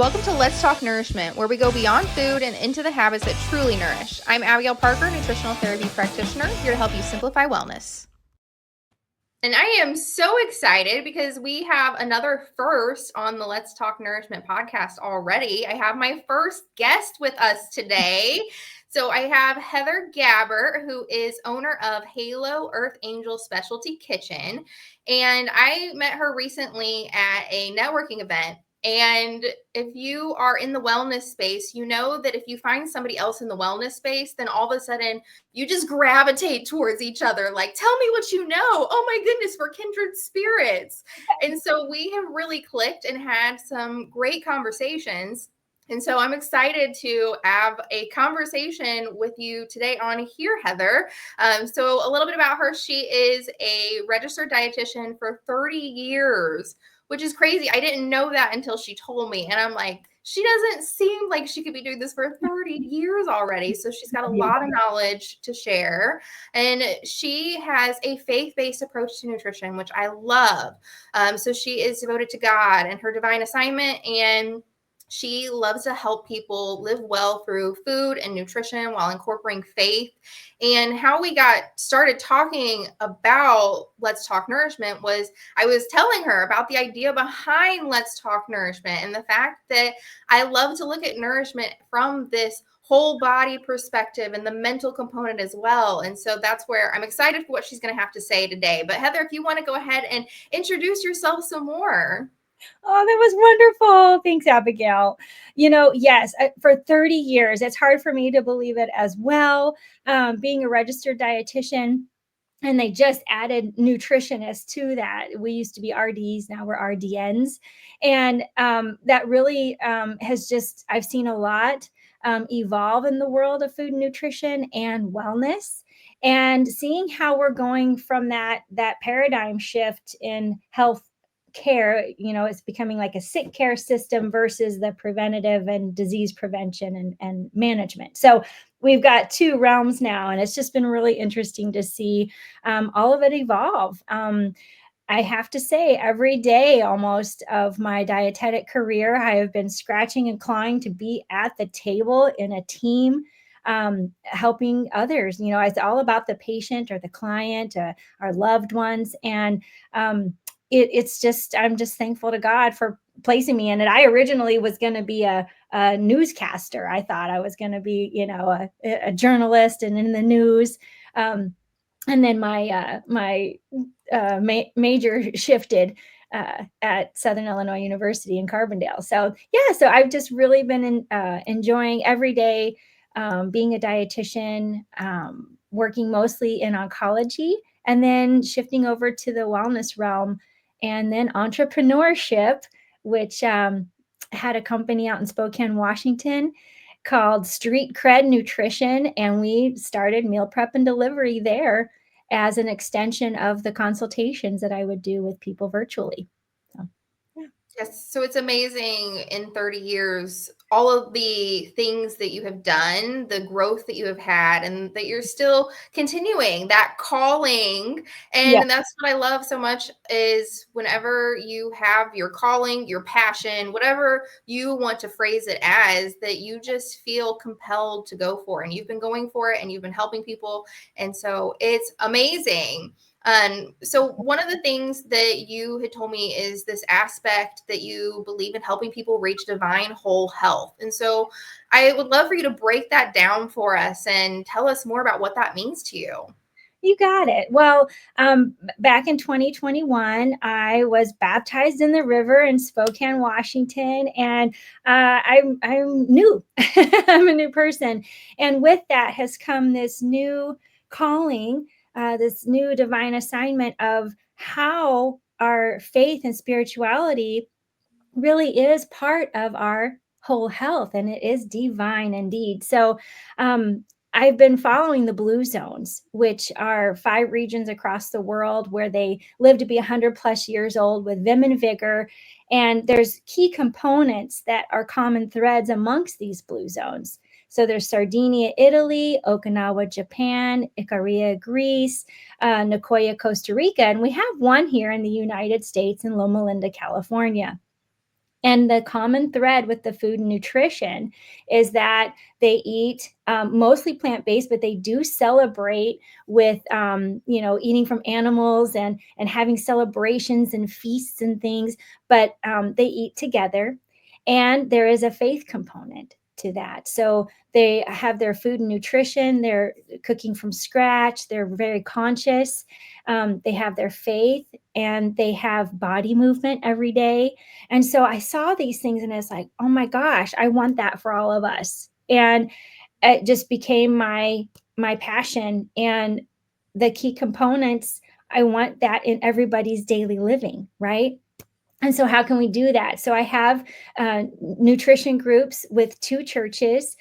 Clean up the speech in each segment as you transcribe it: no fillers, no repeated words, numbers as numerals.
Welcome to Let's Talk Nourishment, where we go beyond food and into the habits that truly nourish. I'm Abigail Parker, nutritional therapy practitioner, here to help you simplify wellness. And I am so excited because we have another first on the Let's Talk Nourishment podcast already. I have my first guest with us today. So I have Heather Gabbert, who is owner of Halo Earth Angel Specialty Kitchen. And I met her recently at a networking event. And if you are in the wellness space, you know that if you find somebody else in the wellness space, then all of a sudden you just gravitate towards each other. Like, tell me what you know. Oh my goodness, we're kindred spirits. And so we have really clicked and had some great conversations. And so I'm excited to have a conversation with you today on here, Heather. So a little bit about her. She is a registered dietitian for 30 years, which is crazy. I didn't know that until she told me. And I'm like, she doesn't seem like she could be doing this for 30 years already. So she's got a lot of knowledge to share. And she has a faith-based approach to nutrition, which I love. So she is devoted to God and her divine assignment. And she loves to help people live well through food and nutrition while incorporating faith. And how we got started talking about Let's Talk Nourishment was I was telling her about the idea behind Let's Talk Nourishment and the fact that I love to look at nourishment from this whole body perspective and the mental component as well. And so that's where I'm excited for what she's going to have to say today. But Heather, if you want to go ahead and introduce yourself some more. Oh, that was wonderful. Thanks, Abigail. Yes, for 30 years, it's hard for me to believe it as well. Being a registered dietitian, and they just added nutritionists to that. We used to be RDs, now we're RDNs. And that really has just, I've seen a lot evolve in the world of food and nutrition and wellness. And seeing how we're going from that paradigm shift in health care, it's becoming like a sick care system versus the preventative and disease prevention and management. So we've got two realms now, and it's just been really interesting to see all of it evolve. I have to say, every day almost of my dietetic career, I have been scratching and clawing to be at the table in a team, helping others. It's all about the patient or the client, our loved ones. And it's just, I'm just thankful to God for placing me in it. I originally was going to be a newscaster. I thought I was going to be, a journalist and in the news. And then my major shifted at Southern Illinois University in Carbondale. So I've just really been enjoying every day being a dietitian, working mostly in oncology, and then shifting over to the wellness realm, and then entrepreneurship, which had a company out in Spokane, Washington called Street Cred Nutrition. And we started meal prep and delivery there as an extension of the consultations that I would do with people virtually. So, yeah. Yes. So it's amazing in 30 years, all of the things that you have done, the growth that you have had, and that you're still continuing that calling. Yeah. And that's what I love so much is whenever you have your calling, your passion, whatever you want to phrase it as, that you just feel compelled to go for. And you've been going for it and you've been helping people. And so it's amazing. So one of the things that you had told me is this aspect that you believe in helping people reach divine whole health. And so I would love for you to break that down for us and tell us more about what that means to you. You got it. Well, back in 2021, I was baptized in the river in Spokane, Washington, and I'm new. I'm a new person, and with that has come this new calling, this new divine assignment of how our faith and spirituality really is part of our whole health, and it is divine indeed. So I've been following the blue zones, which are 5 regions across the world where they live to be 100 plus years old with vim and vigor. And there's key components that are common threads amongst these blue zones. So there's Sardinia, Italy, Okinawa, Japan, Ikaria, Greece, Nicoya, Costa Rica, and we have one here in the United States in Loma Linda, California. And the common thread with the food and nutrition is that they eat mostly plant-based, but they do celebrate with, eating from animals and having celebrations and feasts and things. But they eat together, and there is a faith component to that. So they have their food and nutrition. They're cooking from scratch. They're very conscious. They have their faith, and they have body movement every day. And so I saw these things and it's like, oh my gosh, I want that for all of us. And it just became my passion. And the key components, I want that in everybody's daily living, right? And so how can we do that? So I have nutrition groups with two churches,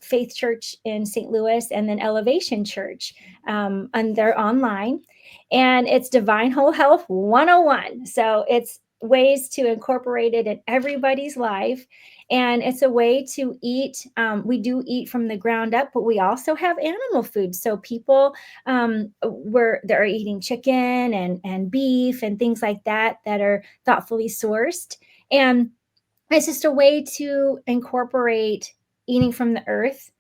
Faith Church in St. Louis and then Elevation Church, and they're online. And it's Divine Whole Health 101. So it's ways to incorporate it in everybody's life. And it's a way to eat. We do eat from the ground up, but we also have animal food. So people they're eating chicken and beef and things like that are thoughtfully sourced. And it's just a way to incorporate eating from the earth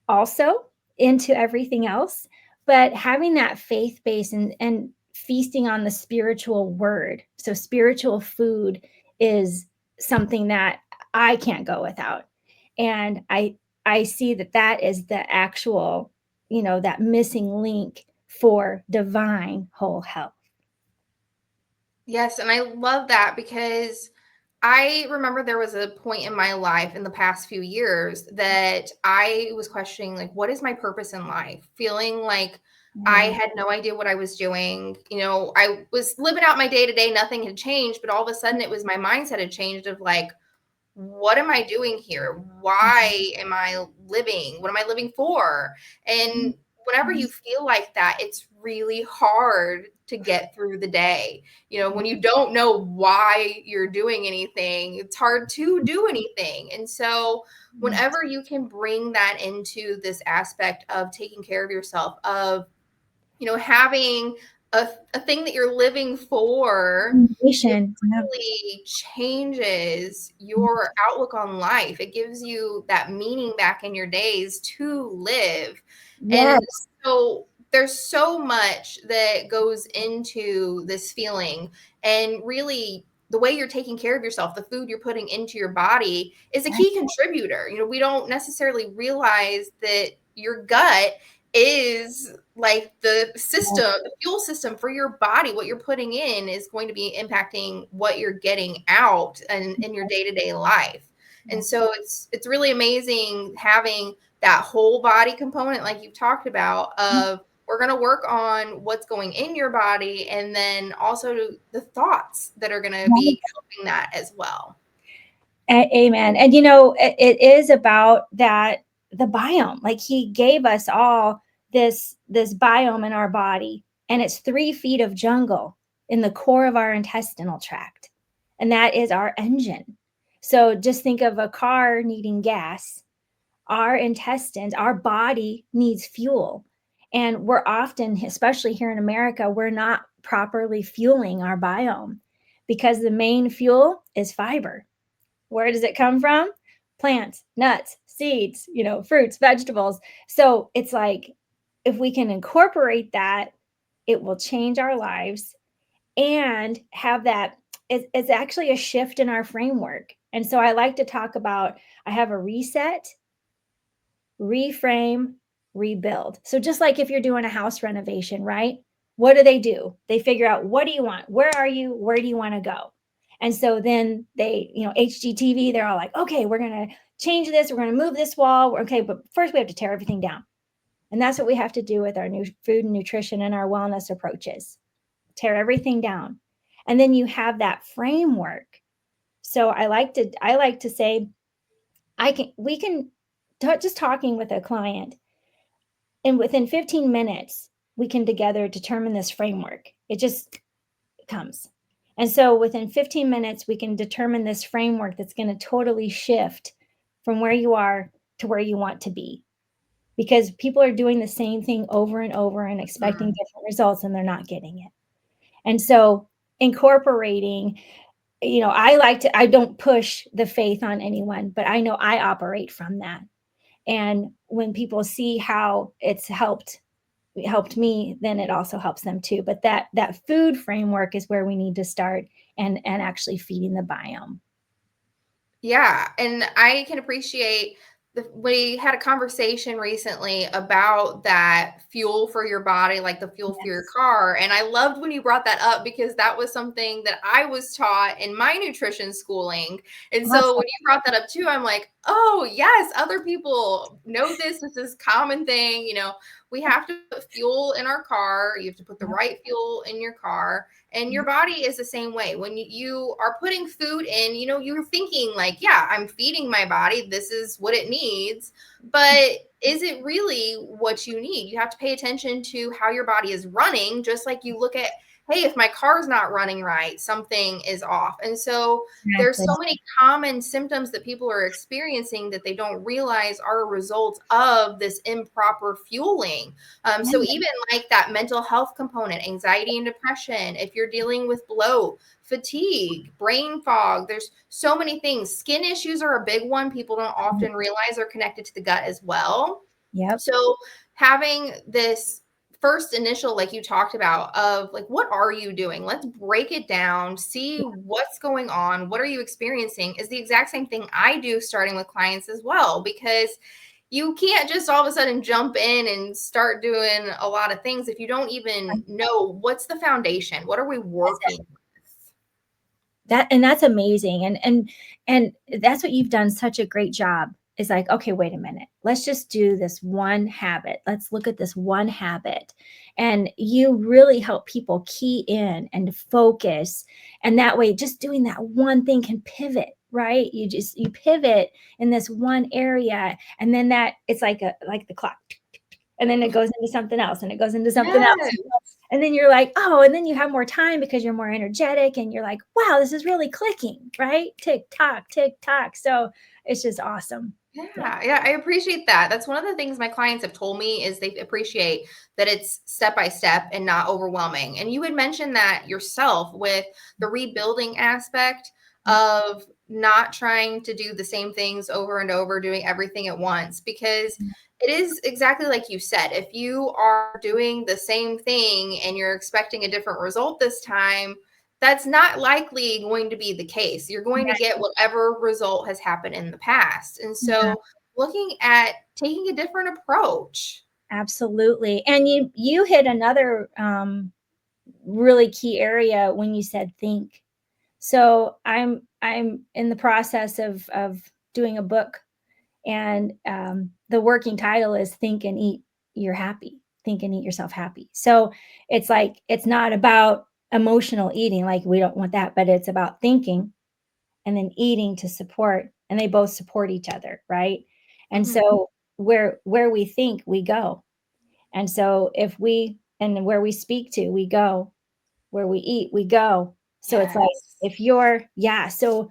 also into everything else, but having that faith base and feasting on the spiritual word. So spiritual food is something that I can't go without. And I see that is the actual, that missing link for divine whole health. Yes, and I love that because I remember there was a point in my life in the past few years that I was questioning, like, what is my purpose in life? Feeling like I had no idea what I was doing. I was living out my day to day, nothing had changed, but all of a sudden it was my mindset had changed of like, what am I doing here? Why am I living? What am I living for? And whenever you feel like that, it's really hard to get through the day. When you don't know why you're doing anything, it's hard to do anything. And so whenever you can bring that into this aspect of taking care of yourself, of having a thing that you're living for, it really changes your outlook on life. It gives you that meaning back in your days to live. Yes. And so there's so much that goes into this feeling. And really, the way you're taking care of yourself, the food you're putting into your body is a key contributor. We don't necessarily realize that your gut is like the system, the fuel system for your body. What you're putting in is going to be impacting what you're getting out and in your day-to-day life. And so it's really amazing having that whole body component, like you've talked about, of we're going to work on what's going in your body, and then also the thoughts that are going to be helping that as well. Amen. And it is about that, the biome. Like he gave us all this biome in our body, and it's 3 feet of jungle in the core of our intestinal tract. And that is our engine. So just think of a car needing gas. Our intestines, our body needs fuel. And we're often, especially here in America, we're not properly fueling our biome because the main fuel is fiber. Where does it come from? Plants, nuts, seeds, fruits, vegetables. So it's like, if we can incorporate that, it will change our lives and have that. It's actually a shift in our framework. And so I like to talk about, I have a reset, reframe, rebuild. So just like if you're doing a house renovation, right? What do? They figure out, what do you want? Where are you? Where do you want to go? And so then they, HGTV, they're all like, okay, we're going to change this. We're going to move this wall. Okay, but first we have to tear everything down. And that's what we have to do with our new food and nutrition and our wellness approaches. Tear everything down. And then you have that framework. So I like to say, we can just talking with a client, and within 15 minutes, we can together determine this framework. It just comes. And so within 15 minutes, we can determine this framework that's going to totally shift from where you are to where you want to be. Because people are doing the same thing over and over and expecting different results, and they're not getting it. And so incorporating I don't push the faith on anyone, but I know I operate from that. And when people see how it's helped me, then it also helps them too. But that food framework is where we need to start, and actually feeding the biome. Yeah, and I can appreciate we had a conversation recently about that fuel for your body, like the fuel for your Yes. car. And I loved when you brought that up because that was something that I was taught in my nutrition schooling. And so Awesome. when you brought that up too, I'm like, oh, yes, other people know this. This is a common thing. We have to put fuel in our car. You have to put the Yep. right fuel in your car. And your Yep. body is the same way. When you are putting food in, you're thinking like, yeah, I'm feeding my body. This is what it needs. But is it really what you need? You have to pay attention to how your body is running, just like you look at, hey, if my car's not running right, something is off. And so there's Exactly. so many common symptoms that people are experiencing that they don't realize are a result of this improper fueling. So Yeah. even like that mental health component, anxiety and depression, if you're dealing with bloat, fatigue, brain fog, there's so many things. Skin issues are a big one. People don't often realize are connected to the gut as well. Yep. So having this first initial, like you talked about, of like, what are you doing? Let's break it down, see what's going on. What are you experiencing? Is the exact same thing I do starting with clients as well, because you can't just all of a sudden jump in and start doing a lot of things if you don't even know what's the foundation. What are we That's it. working with? That's amazing. And that's what you've done such a great job. Is like, okay, wait a minute. Let's just do this one habit. Let's look at this one habit. And you really help people key in and focus. And that way, just doing that one thing can pivot, right? You pivot in this one area, and then that it's like the clock. And then it goes into something else, and it goes into something else. Yes. And then you're like, oh, and then you have more time because you're more energetic, and you're like, wow, this is really clicking, right? Tick tock, tick tock. So it's just awesome. Yeah. Yeah, I appreciate that. That's one of the things my clients have told me is they appreciate that it's step by step and not overwhelming. And you had mentioned that yourself with the rebuilding aspect of not trying to do the same things over and over, doing everything at once, because it is exactly like you said. If you are doing the same thing and you're expecting a different result this time, that's not likely going to be the case. You're going to get whatever result has happened in the past. And Yeah, so looking at taking a different approach. absolutely. And you hit another really key area when you said think. So I'm in the process of doing a book, and the working title is "Think and Eat You're Happy." Think and eat yourself happy. So it's like it's not about emotional eating, like we don't want that, but it's about thinking and then eating to support, and they both support each other, right? And Mhm. so where we think, we go. And so if we and where we speak to, we go. Where we eat, we go. So it's like Yes. if you're yeah, so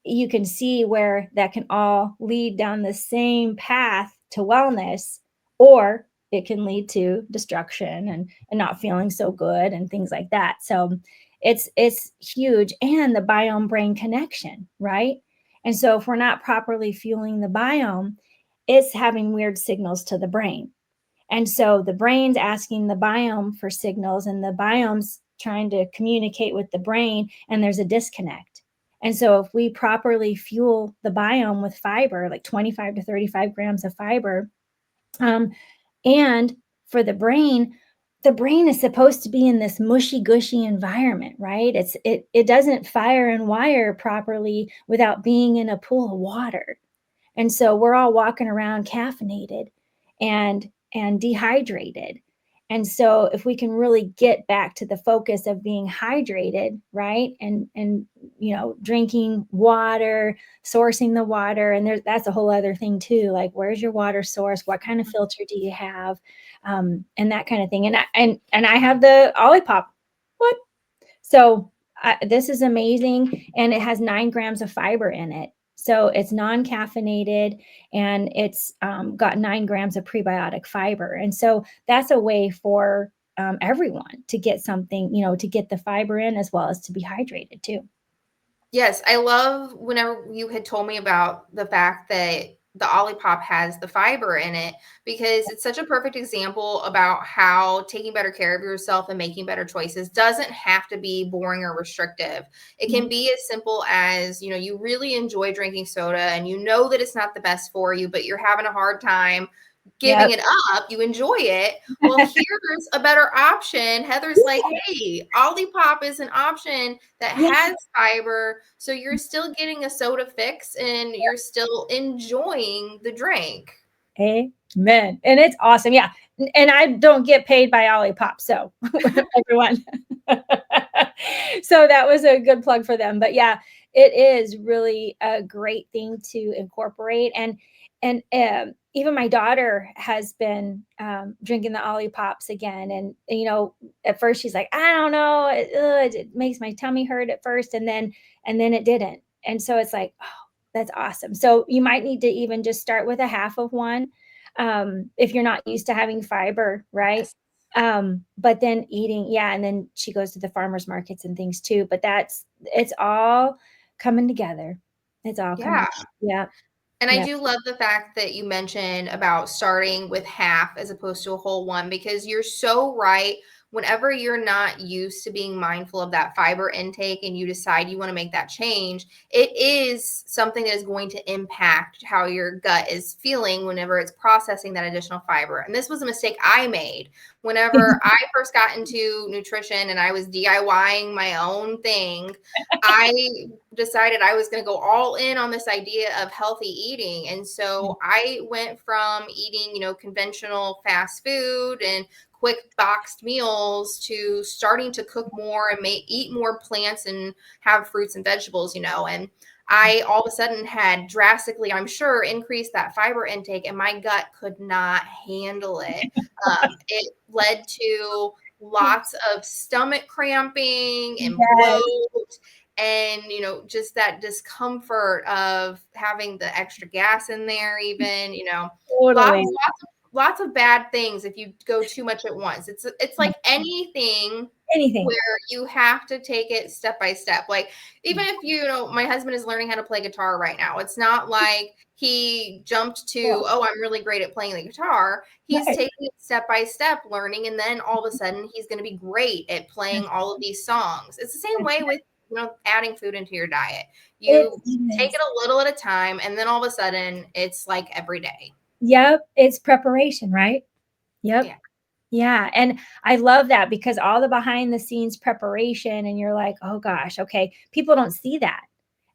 you can see where that can all lead down the same path to wellness, or it can lead to destruction and not feeling so good and things like that. So it's huge. And the biome brain connection, right? And so if we're not properly fueling the biome, it's having weird signals to the brain. And so the brain's asking the biome for signals, and the biome's trying to communicate with the brain, and there's a disconnect. And so if we properly fuel the biome with fiber, like 25 to 35 grams of fiber, um, and for the brain is supposed to be in this mushy gushy environment, right? It doesn't fire and wire properly without being in a pool of water. And so we're all walking around caffeinated and dehydrated. And so if we can really get back to the focus of being hydrated, right? And drinking water, sourcing the water, and that's a whole other thing too. Like, where's your water source? What kind of filter do you have? And that kind of thing. And I have the Olipop. What? So this is amazing, and it has 9 grams of fiber in it. So it's non-caffeinated, and it's got 9 grams of prebiotic fiber. And so that's a way for everyone to get something, to get the fiber in as well as to be hydrated too. Yes, I love whenever you had told me about the fact that the Olipop has the fiber in it, because it's such a perfect example about how taking better care of yourself and making better choices doesn't have to be boring or restrictive. It can Mhm. be as simple as, you really enjoy drinking soda and you know that it's not the best for you, but you're having a hard time giving Yep. it up. You enjoy it. Well, here's a better option. Heather's like, hey, Olipop is an option that Yeah. has fiber. So you're still getting a soda fix and you're still enjoying the drink. Amen. And it's awesome. Yeah. And I don't get paid by Olipop. So everyone. So that was a good plug for them. But yeah, it is really a great thing to incorporate. And even my daughter has been drinking the Olipops again. And, at first she's like, I don't know, it makes my tummy hurt at first, and then it didn't. And so it's like, oh, that's awesome. So you might need to even just start with a half of one, if you're not used to having fiber, right? Yes. But then eating, yeah, and then she goes to the farmers markets and things too. But it's all coming together. It's all coming. Yeah. Yeah, And I yeah. do love the fact that you mentioned about starting with half as opposed to a whole one, because you're so right. Whenever you're not used to being mindful of that fiber intake and you decide you want to make that change, it is something that is going to impact how your gut is feeling whenever it's processing that additional fiber. And this was a mistake I made whenever I first got into nutrition and I was DIYing my own thing. I decided I was going to go all in on this idea of healthy eating. And so I went from eating, conventional fast food and quick boxed meals to starting to cook more and eat more plants and have fruits and vegetables, and I all of a sudden had drastically, I'm sure, increased that fiber intake, and my gut could not handle it. It led to lots of stomach cramping and Yes, bloat, and just that discomfort of having the extra gas in there, even, lots totally. lots of bad things if you go too much at once. It's like anything Anything. where you have to take it step by step. Like, even if my husband is learning how to play guitar right now, it's not like he jumped to, Cool. oh, I'm really great at playing the guitar. He's Right. taking it step by step, learning, and then all of a sudden he's going to be great at playing That's all of these songs. It's the same way with adding food into your diet. it You take it is. a little at a time, and then all of a sudden it's like every day. Yep, it's preparation, right? Yep. Yeah. Yeah, and I love that because all the behind the scenes preparation, and you're like, "Oh gosh, okay." People don't see that.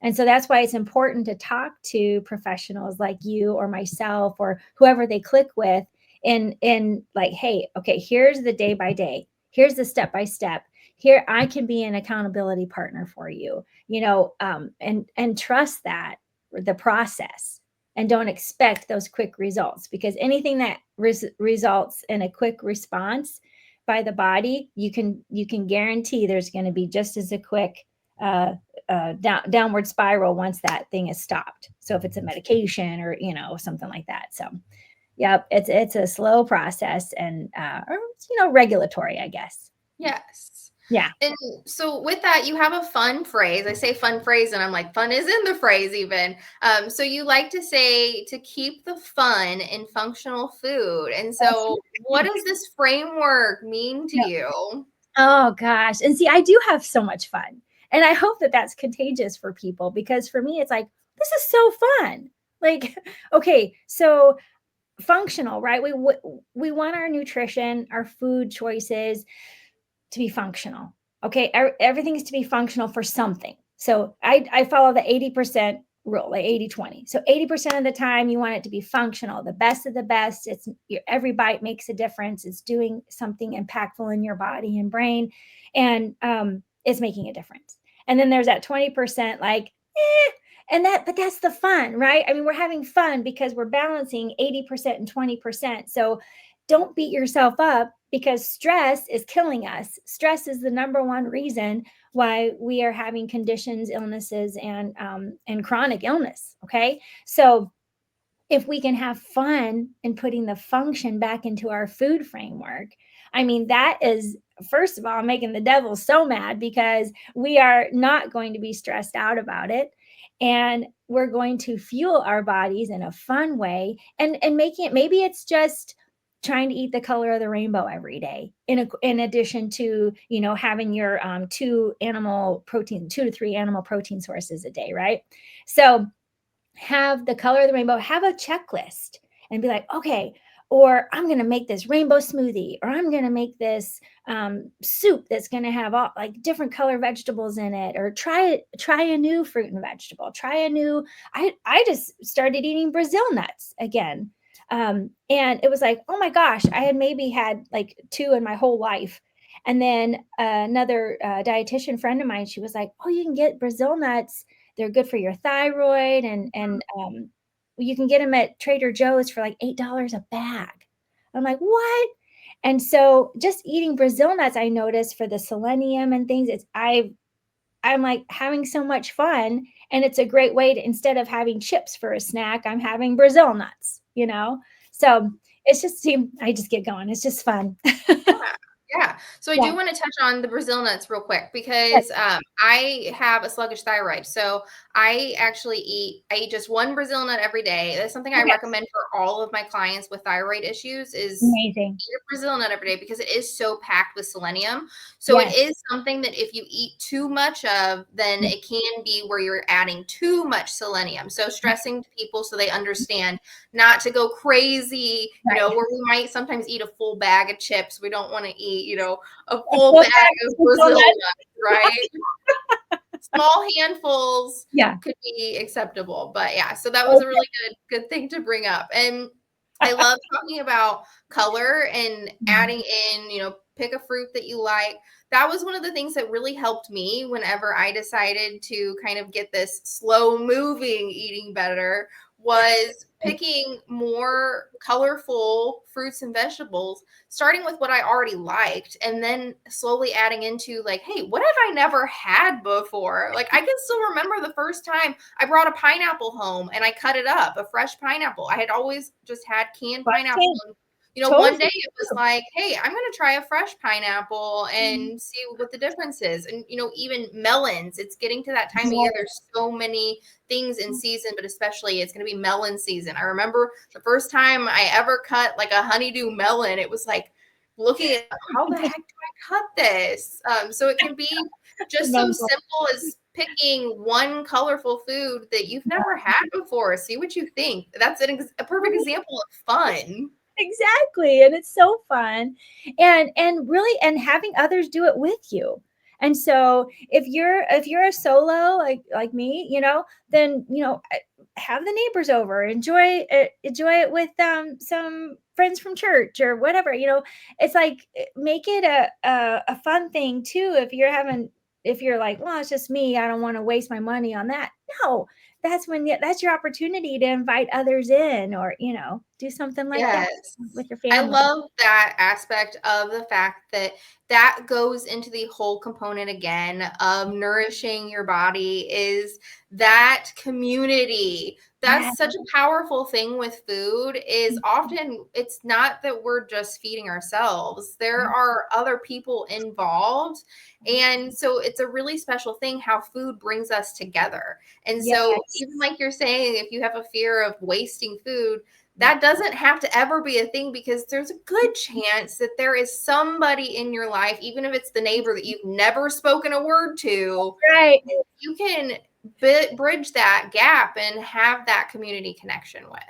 And so that's why it's important to talk to professionals like you or myself or whoever they click with, and like, "Hey, okay, here's the day by day. Here's the step by step. Here I can be an accountability partner for you." And trust that, the process, and don't expect those quick results, because anything that results in a quick response by the body, you can guarantee there's going to be just as a quick downward spiral once that thing is stopped. So if it's a medication or something like that. So yep, it's a slow process, and or, regulatory, I guess. Yes. Yeah. And so with that, you have a fun phrase. I say fun phrase, and I'm like, fun is in the phrase even. So you like to say to keep the fun in functional food. And That's so what does this framework mean to right. you? Oh gosh. And see, I do have so much fun. And I hope that that's contagious for people, because for me it's like, this is so fun. Like, okay, so functional, right? We want our nutrition, our food choices to be functional. Okay, everything is to be functional for something. So I follow the 80% rule, like 80/20. So 80% of the time you want it to be functional, the best of the best. Every bite makes a difference. It's doing something impactful in your body and brain, and it's making a difference. And then there's that 20% like, but that's the fun, right? I mean, we're having fun because we're balancing 80% and 20%. So don't beat yourself up, because stress is killing us. Stress is the number one reason why we are having conditions, illnesses, and chronic illness. Okay, so if we can have fun in putting the function back into our food framework, I mean, that is first of all, making the devil so mad because we are not going to be stressed out about it. And we're going to fuel our bodies in a fun way, and making it, maybe it's just trying to eat the color of the rainbow every day, in addition to, having your 2 to 3 animal protein sources a day, right? So have the color of the rainbow, have a checklist, and be like, okay, or I'm going to make this rainbow smoothie, or I'm going to make this soup that's going to have all like different color vegetables in it, or try a new fruit and vegetable, try a new, I just started eating Brazil nuts again. And it was like, oh my gosh, I had maybe had like 2 in my whole life. And then another dietitian friend of mine, she was like, oh, you can get Brazil nuts, they're good for your thyroid, and you can get them at Trader Joe's for like $8 a bag. I'm like, what? And so just eating Brazil nuts, I noticed for the selenium and things, I'm like having so much fun. And it's a great way to, instead of having chips for a snack, I'm having Brazil nuts. So it's just, I just get going. It's just fun. Yeah. So I Yeah. do want to touch on the Brazil nuts real quick Yes. because I have a sluggish thyroid. So I eat just one Brazil nut every day. That's something I Okay. recommend for all of my clients with thyroid issues is Amazing. eat a Brazil nut every day because it is so packed with selenium. So it Yes. is something that if you eat too much of, then it can be where you're adding too much selenium. So stressing to people so they understand not to go crazy, Right. where we might sometimes eat a full bag of chips. We don't want to eat, a A full full bag bag of of Brazil donuts. nuts, right? Small handfuls Yeah. could be acceptable. But yeah, so that was a really good thing to bring up. And I love talking about color and adding in, pick a fruit that you like. That was one of the things that really helped me whenever I decided to kind of get this slow moving eating better, was picking more colorful fruits and vegetables, starting with what I already liked, and then slowly adding into like, hey, what have I never had before? Like I can still remember the first time I brought a pineapple home and I cut it up, a fresh pineapple. I had always just had canned pineapple. And, one day it was like, hey, I'm going to try a fresh pineapple and see what the difference is. And, even melons, it's getting to that time of year. There's so many things in season, but especially it's going to be melon season. I remember the first time I ever cut like a honeydew melon, it was like looking at how the heck do I cut this? So it can be just so simple as picking one colorful food that you've never had before. See what you think. That's a perfect example of fun. Exactly. And it's so fun. And really, and having others do it with you. And so if you're a solo like me, then have the neighbors over, enjoy it with some friends from church or whatever. It's like, make it a fun thing too. If you're like, well, it's just me, I don't want to waste my money on that. No, that's your opportunity to invite others in, or do something like that Yes. with your I family. love that aspect of the fact that goes into the whole component again of nourishing your body, is that community. Yeah. That's such a powerful thing with food, is often it's not that we're just feeding ourselves. There are other people involved. And so it's a really special thing how food brings us together. And so Yes. even like you're saying, if you have a fear of wasting food, that doesn't have to ever be a thing, because there's a good chance that there is somebody in your life, even if it's the neighbor that you've never spoken a word to, Right. you can bridge that gap and have that community connection with.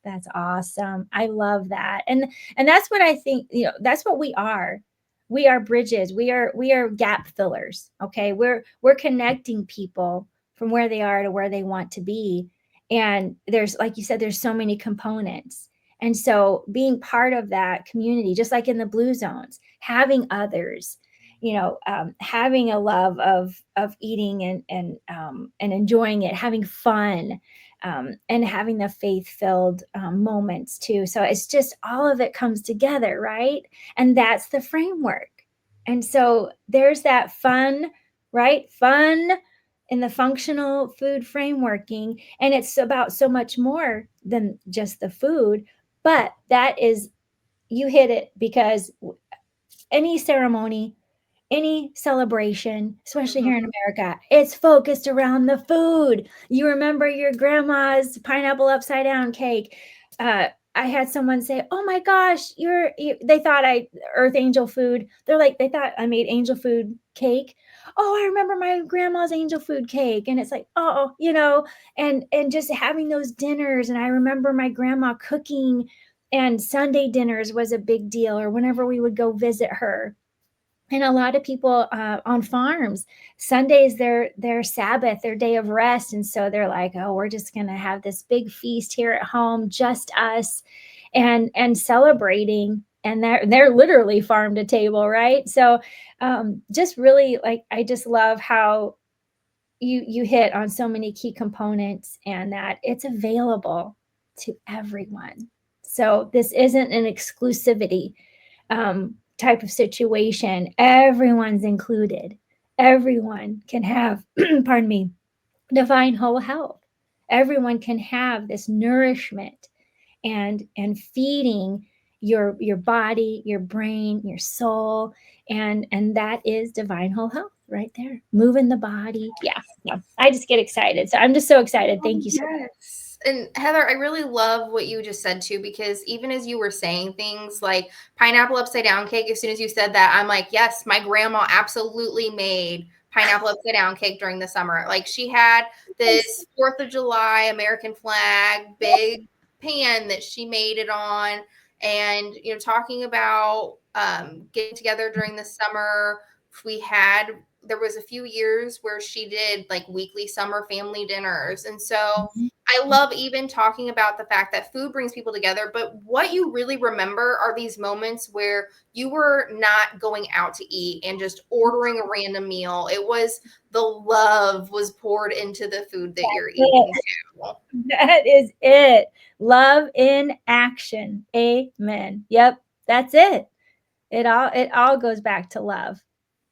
That's awesome. I love that. And that's what I think, that's what we are. We are bridges. We are gap fillers. Okay. We're connecting people from where they are to where they want to be. And there's, like you said, there's so many components. And so being part of that community, just like in the blue zones, having others, having a love of eating and enjoying it, having fun, and having the faith-filled moments too. So it's just, all of it comes together, right? And that's the framework. And so there's that fun, right? Fun in the functional food frameworking. And it's about so much more than just the food. But that is, you hit it, because any ceremony, any celebration, especially Mhm. here in America, it's focused around the food. You remember your grandma's pineapple upside down cake. I had someone say, "Oh my gosh, they thought I earth angel food." They're like, they thought I made angel food cake. Oh, I remember my grandma's angel food cake. And it's like, oh, and just having those dinners. And I remember my grandma cooking, and Sunday dinners was a big deal, or whenever we would go visit her. And a lot of people on farms, Sundays their Sabbath, their day of rest, and so they're like, oh, we're just going to have this big feast here at home, just us, and celebrating. And they're literally farm to table, right? So just really, like, I just love how you hit on so many key components, and that it's available to everyone. So this isn't an exclusivity type of situation. Everyone's included. Everyone can have, pardon me, divine whole health. Everyone can have this nourishment and feeding your body, your brain, your soul, and that is divine whole health right there. Moving the body. Yeah. Yeah. I just get excited. So I'm just so excited. Thank you so much. Yes. And Heather, I really love what you just said too, because even as you were saying things like pineapple upside down cake, as soon as you said that, I'm like, yes, my grandma absolutely made pineapple upside down cake during the summer. Like, she had this 4th of July American flag big pan that she made it on. And, talking about getting together during the summer, there was a few years where she did like weekly summer family dinners. And so I love even talking about the fact that food brings people together, but what you really remember are these moments where you were not going out to eat and just ordering a random meal. It was the love was poured into the food that you're eating too. That is it. Love in action. Amen. Yep, that's it. It all goes back to love.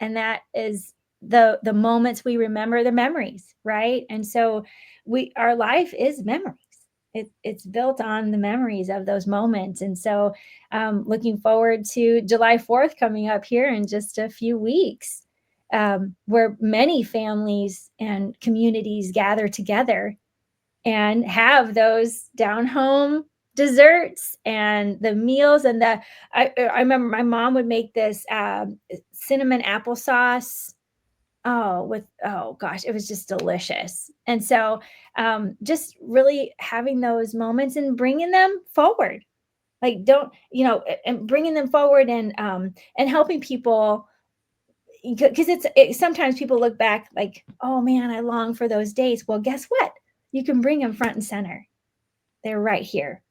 And that is the moments we remember, the memories, right? And so our life is memories. It's built on the memories of those moments. And so looking forward to July 4th coming up here in just a few weeks, where many families and communities gather together and have those down home desserts and the meals. And I remember my mom would make this cinnamon applesauce. Oh gosh, it was just delicious. And so just really having those moments and bringing them forward, like, don't, and bringing them forward, and helping people, because sometimes people look back like, oh man, I long for those days. Well, guess what? You can bring them front and center. They're right here.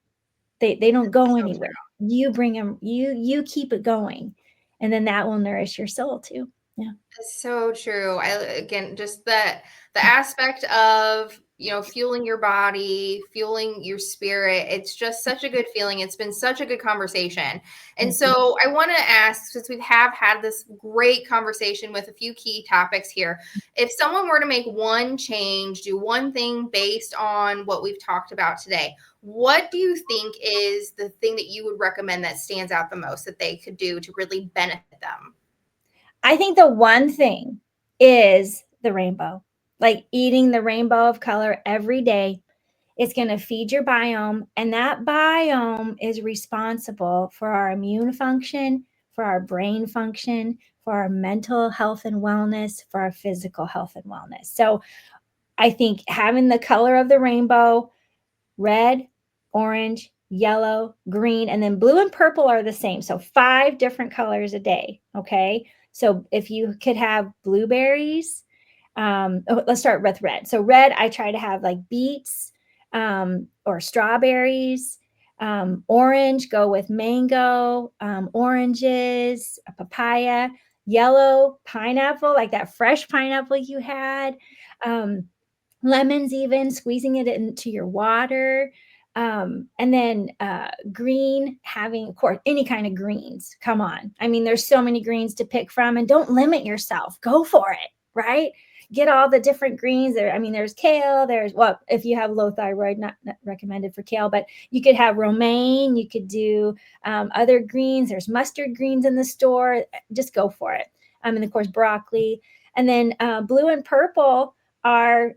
They don't go So anywhere. You bring them, you keep it going, and then that will nourish your soul too. Yeah. That's so true. Again, just that the aspect of, fueling your body, fueling your spirit. It's just such a good feeling. It's been such a good conversation. And Thank you. so I want to ask, since we have had this great conversation with a few key topics here, if someone were to make one change, do one thing based on what we've talked about today, what do you think is the thing that you would recommend that stands out the most that they could do to really benefit them? I think the one thing is the rainbow, like eating the rainbow of color every day. It's going to feed your biome, and that biome is responsible for our immune function, for our brain function, for our mental health and wellness, for our physical health and wellness. So I think having the color of the rainbow, red, orange, yellow, green, and then blue and purple are the same. So 5 different colors a day. Okay. So if you could have blueberries, let's start with red. So red, I try to have like beets, or strawberries. Orange, go with mango, oranges, a papaya. Yellow, pineapple, like that fresh pineapple you had. Lemons, even squeezing it into your water. And then green, having, of course, any kind of greens. Come on. I mean, there's so many greens to pick from, and don't limit yourself. Go for it, right? get all the different greens there. I mean, there's kale, well, if you have low thyroid, not recommended for kale, but you could have romaine, you could do other greens. There's mustard greens in the store. Just go for it. And of course, broccoli. And then blue and purple are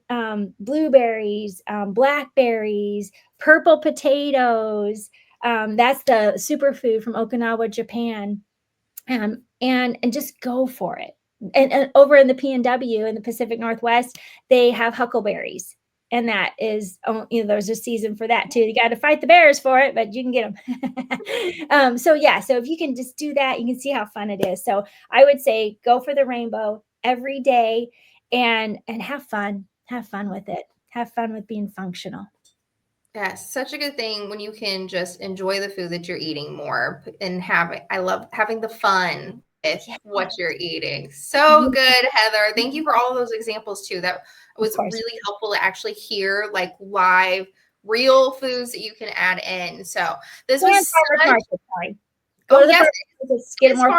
blueberries, blackberries, purple potatoes. That's the superfood from Okinawa, Japan. And just go for it. And over in the PNW in the Pacific Northwest, they have huckleberries. And that is, there's a season for that too. You got to fight the bears for it, but you can get them. So if you can just do that, you can see how fun it is. So I would say go for the rainbow every day and have fun. Have fun with it. Have fun with being functional. Yes, such a good thing when you can just enjoy the food that you're eating more and I love having the fun with what you're eating. So good, Heather. Thank you for all of those examples too. That was really helpful to actually hear like live, real foods that you can add in. So this was it's farmers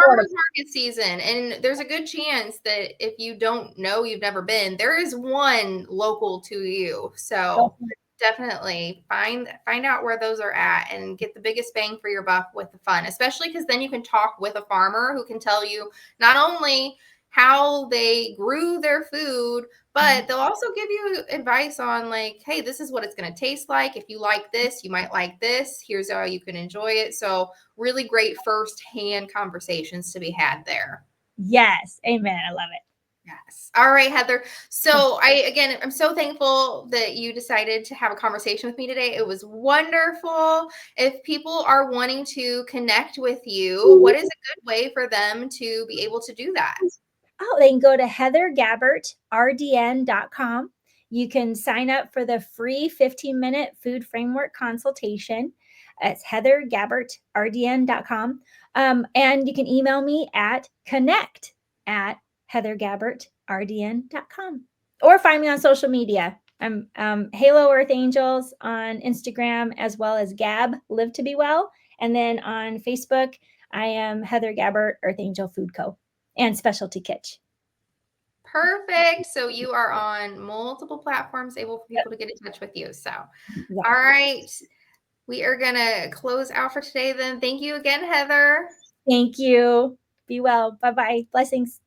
market season, and there's a good chance that if you don't know, you've never been, there is one local to you. So definitely find out where those are at and get the biggest bang for your buck with the fun, especially because then you can talk with a farmer who can tell you not only how they grew their food, but they'll also give you advice on like, hey, this is what it's going to taste like. If you like this, you might like this. Here's how you can enjoy it. So really great firsthand conversations to be had there. Yes. Amen. I love it. Yes. All right, Heather. So I'm so thankful that you decided to have a conversation with me today. It was wonderful. If people are wanting to connect with you, what is a good way for them to be able to do that? Oh, they can go to heathergabbertrdn.com. You can sign up for the free 15-minute food framework consultation. It's heathergabbertrdn.com. And you can email me at connect@heathergabbertrdn.com, or find me on social media. I'm Halo Earth Angels on Instagram, as well as Gab Live to Be Well. And then on Facebook, I am Heather Gabbert Earth Angel Food Co. and Specialty Kitch. Perfect. So you are on multiple platforms, able for people to get in touch with you. So, all right. We are going to close out for today then. Thank you again, Heather. Thank you. Be well. Bye-bye. Blessings.